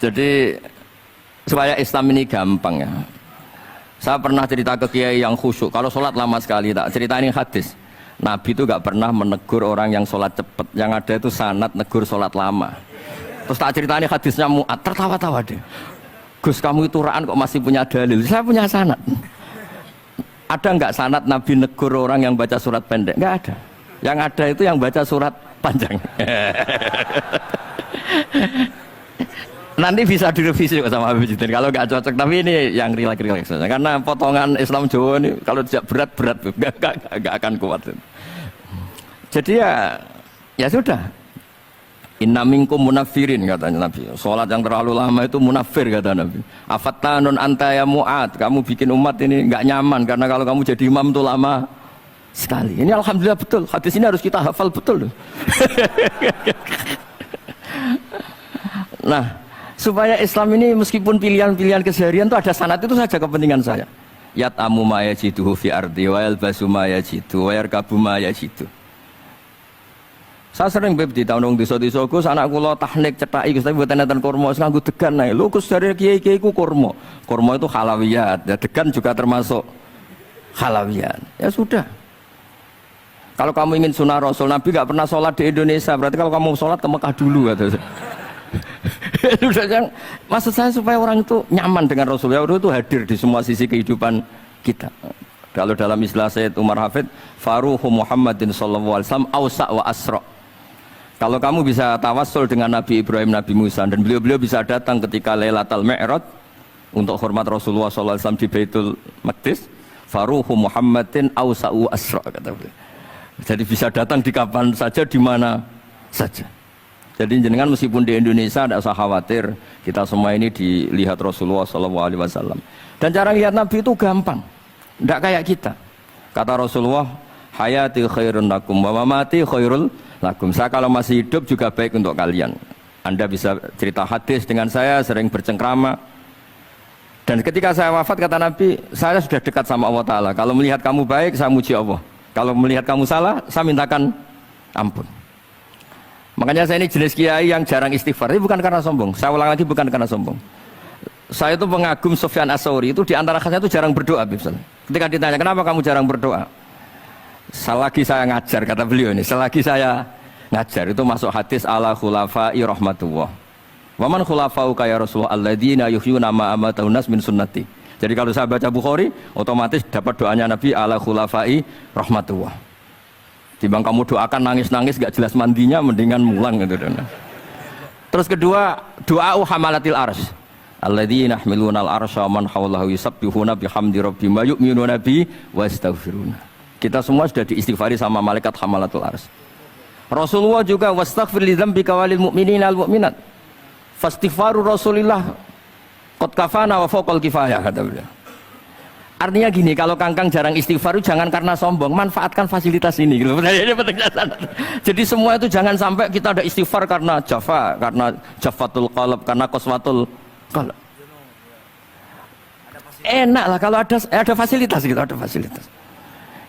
Jadi supaya Islam ini gampang ya. Saya pernah cerita ke kiai yang khusyuk. Kalau sholat lama sekali, tak cerita ini hadis. Nabi itu gak pernah menegur orang yang sholat cepat. Yang ada itu sanad negur sholat lama. Terus tak cerita ini hadisnya Mu'ad, tertawa-tawa deh. Gus, kamu itu raan kok masih punya dalil? Saya punya sanad. Ada nggak sanad Nabi negur orang yang baca surat pendek? Nggak ada. Yang ada itu yang baca surat panjang. Nanti bisa direvisi sama Habib Jidin kalau nggak cocok. Tapi ini yang rileks saja. Karena potongan Islam Jawa ini kalau tidak berat nggak akan kuat. Jadi ya sudah. Inna minkum munafirin katanya Nabi. Sholat yang terlalu lama itu munafir kata Nabi. Afattanun anta ya Mu'ad. Kamu bikin umat ini nggak nyaman karena kalau kamu jadi imam itu lama sekali. Ini alhamdulillah betul. Hadis ini harus kita hafal betul. Nah, supaya Islam ini meskipun pilihan-pilihan keseharian itu ada sanad itu saja kepentingan saya. Yat'amu ma yajiduhu fi ardi wa yalbasu ma yajidu wa yarkabu ma yajidu. Saya sering beb di tahun desa-desa Gus anak kula tahnik cethaki Gus tapi mboten enten kurma nganggo degan ae. Lho Gus dari kiai-kiai ku kurma. Kurma itu halawiyat. Ya degan juga termasuk halawiyat. Ya sudah. Kalau kamu ingin sunnah Rasul, Nabi enggak pernah sholat di Indonesia. Berarti kalau kamu sholat ke Mekah dulu kata saya. Maksud saya supaya orang itu nyaman dengan Rasul. Ya itu hadir di semua sisi kehidupan kita. Kalau dalam istilah Sayyid Umar Hafid, Faruhu Muhammadin sallallahu alaihi wasallam awsa' wa asra'. Kalau kamu bisa tawassul dengan Nabi Ibrahim, Nabi Musa dan beliau-beliau bisa datang ketika Lailatul Mi'raj untuk hormat Rasulullah sallallahu alaihi wasallam di Baitul Maqdis, Faruhu Muhammadin awsa'u asra' kata beliau. Jadi bisa datang di kapan saja di mana saja. Jadi jenengan meskipun di Indonesia tidak usah khawatir, kita semua ini dilihat Rasulullah sallallahu alaihi wasallam. Dan cara lihat Nabi itu gampang. Tidak kayak kita. Kata Rasulullah, hayati khairun lakum wa mamati khairul lakum. Saya kalau masih hidup juga baik untuk kalian. Anda bisa cerita hadis dengan saya, sering bercengkrama. Dan ketika saya wafat kata Nabi, saya sudah dekat sama Allah Ta'ala. Kalau melihat kamu baik, saya muji Allah. Kalau melihat kamu salah, saya mintakan ampun. Makanya saya ini jenis kiai yang jarang istighfar. Ini bukan karena sombong. Saya ulang lagi bukan karena sombong. Saya itu pengagum Sufyan As-Tsauri. Itu di antara khasnya itu jarang berdoa. Ketika ditanya, kenapa kamu jarang berdoa? Selagi saya ngajar, kata beliau ini, selagi saya ngajar itu masuk hadis ala khulafa'i rahmatullah. Wa man khulafa'u ya Rasulullah alladzina yuhyuna ma amatahu nas min sunnati. Jadi kalau saya baca Bukhari, otomatis dapat doanya Nabi ala khulafa'i rahmatullah. Timbang kamu doakan nangis-nangis gak jelas mandinya, mendingan mulang gitu. Terus kedua, doa hamalatil arsy. Alladzina yahmiluna al-arsya man hawlahu yusabbihuna bihamdi rabbihim wa yu'minuna bi wa yastaghfiruna. Kita semua sudah diistighfari sama malaikat hamalatul arsy. Rasulullah juga wastaghfir li dzambika walil mu'minina wal mu'minat. Fastighfaru Rasulillah qad kafana wa fawqal kifayah kata beliau. Artinya gini, kalau kangkang jarang istighfar jangan karena sombong, manfaatkan fasilitas ini gitu. Ini pentingnya. Jadi semua itu jangan sampai kita ada istighfar karena jafa, karena jafatul qalb, karena qaswatul qalb. Enak lah kalau ada fasilitas gitu, ada fasilitas.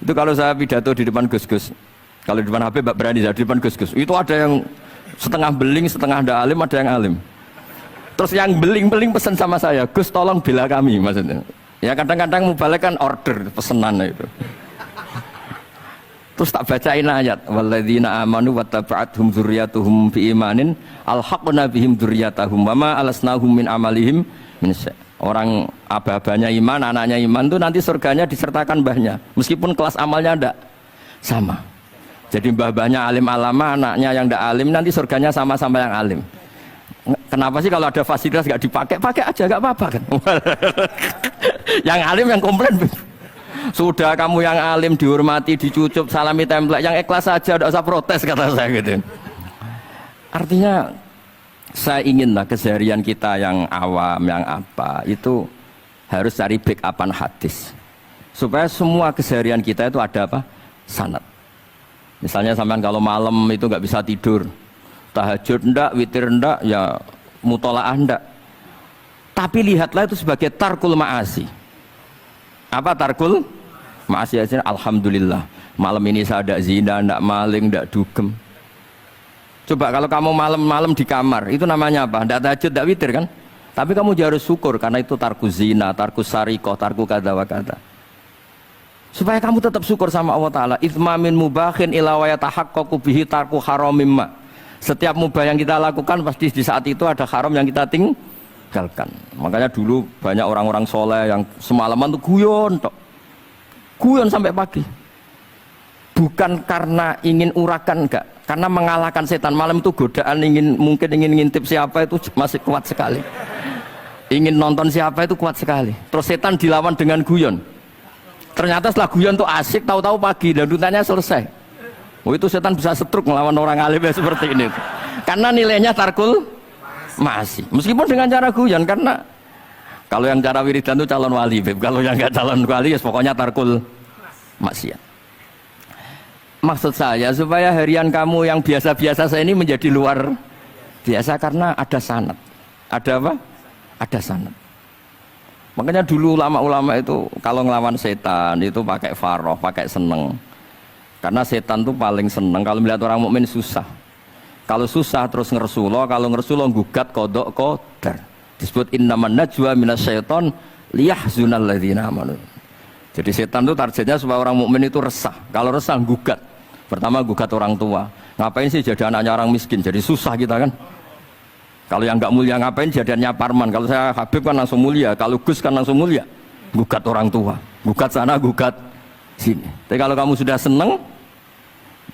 Itu kalau saya pidato di depan Gus-Gus, kalau di depan Habib Mbak berani, di depan Gus-Gus itu ada yang setengah beling, setengah ada alim, ada yang alim. Terus yang beling-beling pesan sama saya, Gus tolong bela kami maksudnya. Ya kadang-kadang mubalek kan order pesenan itu. Terus tak bacain ayat, walladzina amanu wattaba'athum dzurriyyatuhum biimanin alhaqna bihim dzurriyyatahum wama alasnahum min amalihim min syai'. Orang abah-abahnya iman, anaknya iman itu nanti surganya disertakan mbahnya. Meskipun kelas amalnya tidak sama. Jadi mbah-mbahnya alim alama, anaknya yang tidak alim nanti surganya sama-sama yang alim. Kenapa sih kalau ada fasilitas nggak dipakai? Pakai aja, nggak apa-apa kan? Yang alim yang komplain. Sudah kamu yang alim dihormati, dicucup, salami template, yang ikhlas saja, tidak usah protes kata saya gitu. Artinya saya inginlah keseharian kita yang awam, yang apa itu harus cari backupan hadis supaya semua keseharian kita itu ada apa? Sanad. Misalnya sampean kalau malam itu nggak bisa tidur, tahajud ndak, witir ndak, ya mutolaah ndak. Tapi lihatlah itu sebagai tarkul ma'asi. Apa tarkul ma'asi? Alhamdulillah malam ini saya ndak zina, ndak maling, ndak dugem. Coba kalau kamu malam-malam di kamar, itu namanya apa? Ndak tahajud, ndak witir kan? Tapi kamu harus syukur karena itu tarku zina, tarku sarikoh, tarku kada wa kada. Supaya kamu tetap syukur sama Allah Ta'ala. Ithmamin mubakhin ila wa yatahaqqaqu bihi tarku haramimma. Setiap mubah yang kita lakukan pasti di saat itu ada haram yang kita tinggalkan. Makanya dulu banyak orang-orang soleh yang semalaman tuh guyon tok. Guyon sampai pagi. Bukan karena ingin urakan, enggak. Karena mengalahkan setan. Malam itu godaan mungkin ingin ngintip siapa itu masih kuat sekali. Ingin nonton siapa itu kuat sekali. Terus setan dilawan dengan guyon. Ternyata setelah guyon tuh asik, tahu-tahu pagi dan dutannya selesai. Oh itu setan bisa setruk melawan orang alim seperti ini. Karena nilainya tarkul masih. Meskipun dengan cara guyon, karena kalau yang cara wiridan itu calon wali, kalau yang nggak calon wali ya pokoknya tarkul maksiat. Maksud saya supaya harian kamu yang biasa-biasa saya ini menjadi luar biasa karena ada sanad. Ada apa? Ada sanad. Makanya dulu ulama-ulama itu kalau ngelawan setan itu pakai faroh, pakai seneng. Karena setan itu paling seneng kalau melihat orang mukmin susah. Kalau susah terus ngersulo, kalau ngersulo gugat kodok qadar. Disebut innaman najwa minasyaiton liyahzunal ladzina amanu. Jadi setan itu targetnya supaya orang mukmin itu resah. Kalau resah gugat. Pertama gugat orang tua. Ngapain sih jadi anaknya orang miskin? Jadi susah kita kan. Kalau yang nggak mulia ngapain jadiannya parman? Kalau saya Habib kan langsung mulia. Kalau Gus kan langsung mulia. Gugat orang tua. Gugat sana, gugat sini. Tapi kalau kamu sudah seneng,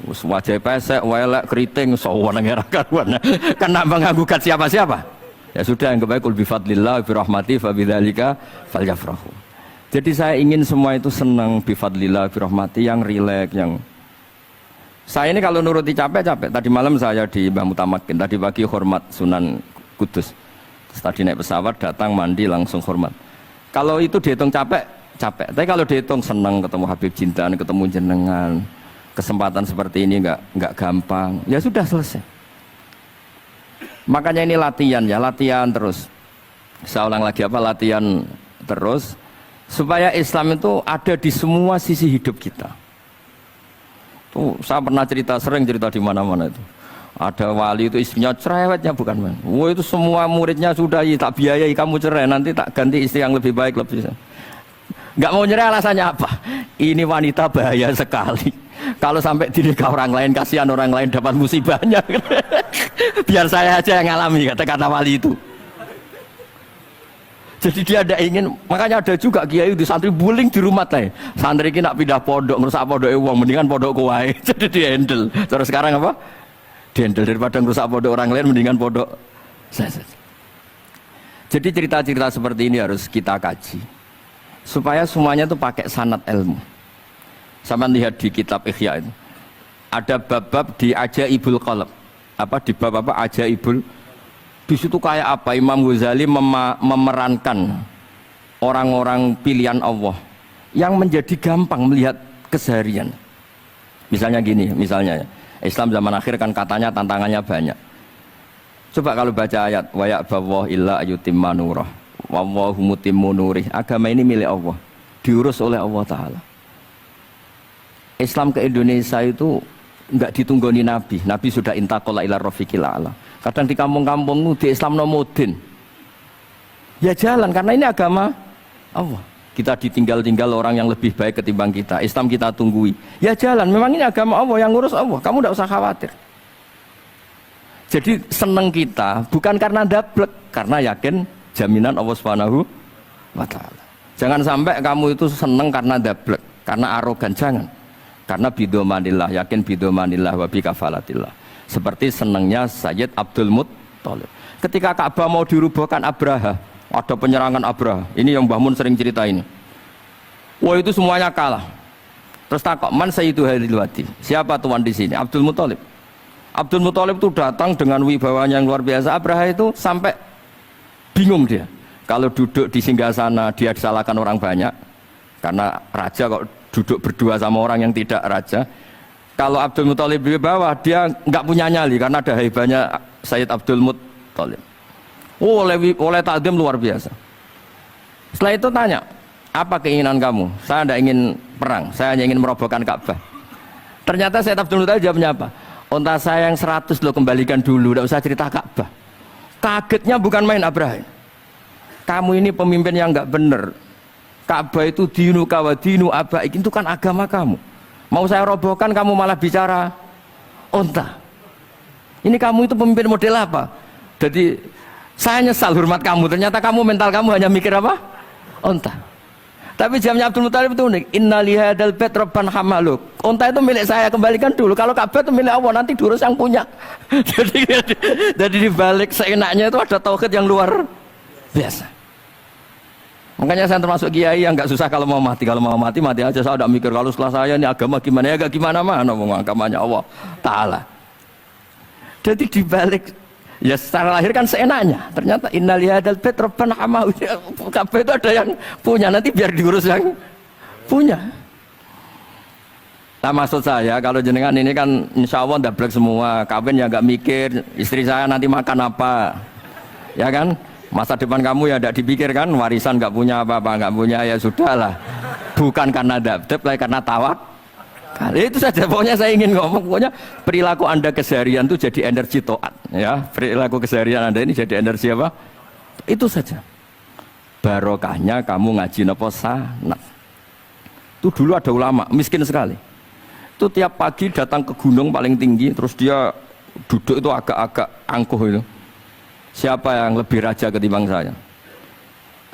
wajah pesek, welek, keriting, sawan ngerah karuan. Karena mengagugat siapa-siapa. Ya sudah yang kebaik kul bifadlillah birahmati fabidzalika falyafrahu. Jadi saya ingin semua itu senang bifadlillah birahmati yang rileks, yang saya ini kalau nuruti capek-capek. Tadi malam saya di Mbah Mutamakin, tadi pagi hormat Sunan Kudus. Terus tadi naik pesawat datang mandi langsung hormat. Kalau itu dihitung capek, capek. Tapi kalau dihitung senang ketemu Habib Jintan, ketemu jenengan, kesempatan seperti ini nggak gampang. Ya sudah selesai. Makanya ini latihan ya, latihan terus. Saya ulang lagi apa latihan terus supaya Islam itu ada di semua sisi hidup kita. Tuh, saya pernah sering cerita di mana-mana itu. Ada wali itu istrinya cerewetnya bukan main. Wah itu semua muridnya sudah tak biayai kamu cerai, nanti tak ganti istri yang lebih baik lebih. Nggak mau nyerah alasannya apa? Ini wanita bahaya sekali. Kalau sampai dinikah orang lain, kasihan orang lain dapat musibahnya. Biar saya aja yang ngalami, kata-kata wali itu. Jadi dia ada ingin, makanya ada juga kiai di santri buling di rumah teh. Santri ini nak pindah pondok, ngerusak pondok uang, mendingan pondok kuai. Jadi dia handle. Terus sekarang apa? Dia handle daripada ngerusak pondok orang lain, mendingan pondok saya. Jadi cerita-cerita seperti ini harus kita kaji, supaya semuanya itu pakai sanad ilmu. Sama lihat di kitab Ihya itu, ada bab-bab di Ajaibul Qalb. Apa di bab apa Ajaibul? Di situ kayak apa Imam Ghazali memerankan orang-orang pilihan Allah yang menjadi gampang melihat keseharian. Misalnya gini, misalnya Islam zaman akhir kan katanya tantangannya banyak. Coba kalau baca ayat wa ya'ballahu illa ayyutimma nurah wallahu mutimmu nurih. Agama ini milik Allah, diurus oleh Allah Ta'ala. Islam ke Indonesia itu enggak ditunggoni Nabi. Nabi sudah intaqala ila rafiqil a'la. Kadang di kampung-kampung di Islam nomodin. Ya jalan karena ini agama Allah. Kita ditinggal-tinggal orang yang lebih baik ketimbang kita. Islam kita tunggui. Ya jalan, memang ini agama Allah yang ngurus Allah. Kamu tidak usah khawatir. Jadi senang kita bukan karena dablek, karena yakin jaminan Allah Subhanahu wa taala. Jangan sampai kamu itu senang karena dablek, karena arogan, jangan. Karena bidomanillah, yakin bidomanillah wa bikafalatillah. Seperti senangnya Sayyid Abdul Muttalib. Ketika Ka'bah mau dirubuhkan Abraha, ada penyerangan Abraha. Ini yang Mbah Mun sering cerita ini. Wah itu semuanya kalah. Terus takok, man Sayyidu Hadil Wadi? Siapa tuan di sini? Abdul Muttalib. Abdul Muttalib itu datang dengan wibawanya yang luar biasa. Abraha itu sampai bingung dia. Kalau duduk di singgasana dia disalahkan orang banyak. Karena raja kok duduk berdua sama orang yang tidak raja. Kalau Abdul Muttalib di bawah, dia nggak punya nyali karena ada haibahnya Sayyid Abdul Muttalib. Oh, oleh takdim luar biasa. Setelah itu tanya, apa keinginan kamu? Saya tidak ingin perang, saya hanya ingin merobohkan Ka'bah. Ternyata Sayyid Abdul Muttalib jawabnya apa? Unta saya yang 100 lo kembalikan dulu, tidak usah cerita Ka'bah. Kagetnya bukan main Abraha. Kamu ini pemimpin yang nggak benar. Ka'bah itu dinu kawa dinu abaik, itu kan agama kamu. Mau saya robohkan kamu malah bicara onta. Ini kamu itu pemimpin model apa? Jadi saya nyesal hormat kamu, ternyata kamu mental kamu hanya mikir apa? Onta. Tapi jamnya Abdul Muthalib itu unik. Inna lihadal bait rabban hamaluk. Onta itu milik saya, kembalikan dulu. Kalau Ka'bah itu milik Allah, nanti diurus yang punya. jadi dibalik seenaknya itu ada tauhid yang luar biasa. Makanya saya termasuk kiai yang nggak susah kalau mau mati. Kalau mau mati, mati aja. Saya tidak mikir kalau setelah saya ini agama gimana ya, gak gimana-mana. Agamanya Allah Ta'ala. Jadi dibalik, ya secara lahir kan seenaknya. Ternyata inna lihadal bait rabban hamaluk. Ka'bah itu ada yang punya, nanti biar diurus yang punya. Nah maksud saya kalau jenengan ini kan insya Allah ndablek semua. Kawin ya nggak mikir istri saya nanti makan apa, ya kan? Masa depan kamu ya tidak dipikirkan, warisan nggak punya apa-apa, nggak punya ya sudahlah. Bukan karena dapet, karena tawak. Itu saja pokoknya saya ingin ngomong, pokoknya perilaku Anda keseharian itu jadi energi to'at, ya. Perilaku keseharian Anda ini jadi energi apa? Itu saja. Barokahnya kamu ngaji napa sanad. Itu dulu ada ulama miskin sekali. Itu tiap pagi datang ke gunung paling tinggi, terus dia duduk itu agak-agak angkuh itu. Siapa yang lebih raja ketimbang saya?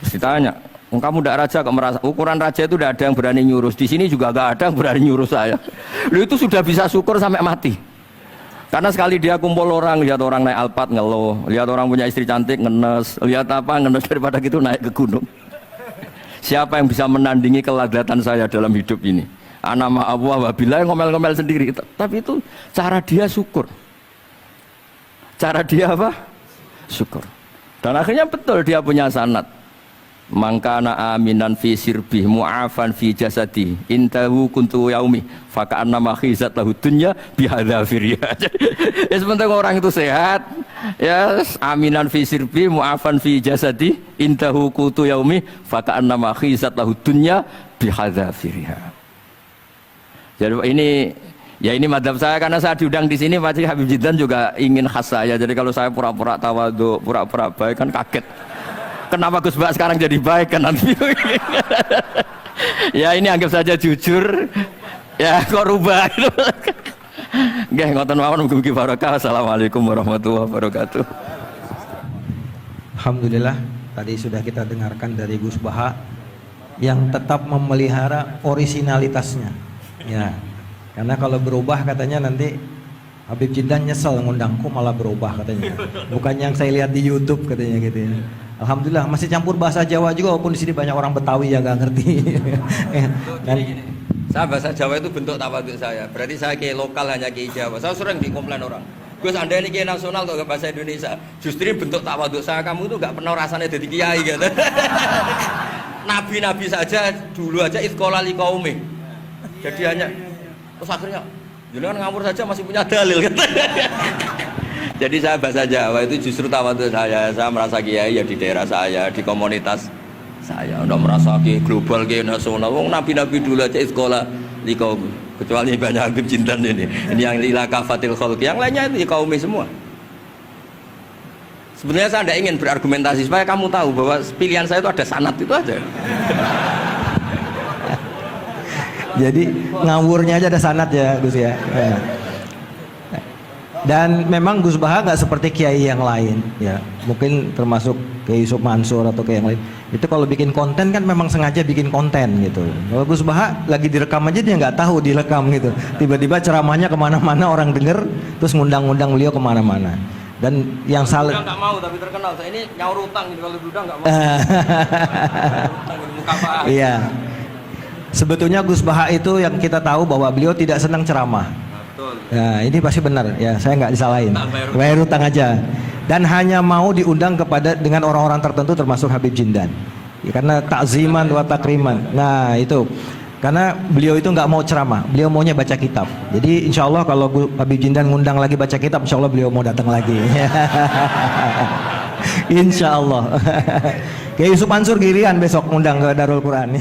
Terus ditanya, kamu tidak raja kok merasa? Ukuran raja itu tidak ada yang berani nyurus. Di sini juga nggak ada yang berani nyurus saya. Lu itu sudah bisa syukur sampai mati. Karena sekali dia kumpul orang, lihat orang naik Alphard ngeluh, lihat orang punya istri cantik ngenes, lihat apa ngenes, daripada gitu naik ke gunung. Siapa yang bisa menandingi keladatan saya dalam hidup ini? Ana ma'allah wabillah, ngomel-ngomel sendiri. Tapi itu cara dia syukur. Cara dia apa? Syukur. Dan akhirnya betul dia punya sanad. Mangkana aminan fi sirbih mu'afan fi jasadi intahu kuntu yaumi faka'anna ma khizat lahu dunya bihadzafiriya. Ya sebentar orang itu sehat, ya aminan fi sirbih mu'afan fi jasadi intahu kuntu yaumi faka'anna ma khizat lahu dunya bihadzafiriya. Jadi ini madhab saya, karena saya diundang di sini pasti Habib Jiddan juga ingin khas saya. Jadi kalau saya pura-pura tawadhu, pura-pura baik kan kaget. Kenapa Gus Bak sekarang jadi baik kan nanti? Ya ini anggap saja jujur. Ya kok rubah itu. Nggih ngoten mawon mugi-mugi barokah. Assalamualaikum warahmatullahi wabarakatuh. Alhamdulillah tadi sudah kita dengarkan dari Gus Baha yang tetap memelihara orisinalitasnya. Ya. Karena kalau berubah katanya nanti Habib Jiddan nyesel ngundangku malah berubah katanya. Bukan yang saya lihat di YouTube katanya gitu ya. Alhamdulillah masih campur bahasa Jawa juga walaupun di sini banyak orang Betawi yang gak ngerti. Dan saya bahasa Jawa itu bentuk tawaduk saya. Berarti saya kayak lokal hanya kayak Jawa. Saya sering dikomplain orang. Gus Anda ini kayak nasional kok gak bahasa Indonesia. Justru bentuk tawaduk saya, kamu itu gak pernah rasanya jadi kiai gitu. Nabi-nabi saja dulu aja itqala liqaumi. Jadi hanya terus akhirnya jangan ngawur saja masih punya dalil gitu. Jadi saya bahasa Jawa itu justru tawaduk saya merasa kiai ya di daerah saya, di komunitas saya. Udah merasa kiai global, kiai nasional. Wong nabi-nabi dulu aja sekolah di kaum, kecuali banyak Habib Jiddan ini yang ila kafatil khalq, yang lainnya itu kaumi semua. Sebenarnya saya tidak ingin berargumentasi supaya kamu tahu bahwa pilihan saya itu ada sanad itu aja. jadi ngawurnya aja ada sanad ya Gus ya. Dan memang Gus Baha nggak seperti kiai yang lain ya. Mungkin termasuk Kiai Yusuf Mansur atau kiai yang lain. Itu kalau bikin konten kan memang sengaja bikin konten gitu. Kalau Gus Baha lagi direkam aja dia nggak tahu direkam gitu. Tiba-tiba ceramahnya kemana-mana orang denger, terus ngundang-ngundang beliau kemana-mana. Dan yang salah nggak mau tapi terkenal. Saya ini nyaur utang gitu, kalau udah nggak mau. Iya. Sebetulnya Gus Baha itu yang kita tahu bahwa beliau tidak senang ceramah. Betul. Ya, ini pasti benar. Ya, saya nggak disalahin. Bayar utang aja. Dan hanya mau diundang kepada dengan orang-orang tertentu termasuk Habib Jiddan. Ya, karena takziman wa takriman. Nah, itu. Karena beliau itu nggak mau ceramah, beliau maunya baca kitab. Jadi insya Allah kalau Habib Jiddan ngundang lagi baca kitab, insya Allah beliau mau datang lagi. Insya Allah. Kayak Yusuf Mansur giliran besok ngundang ke Darul Quran.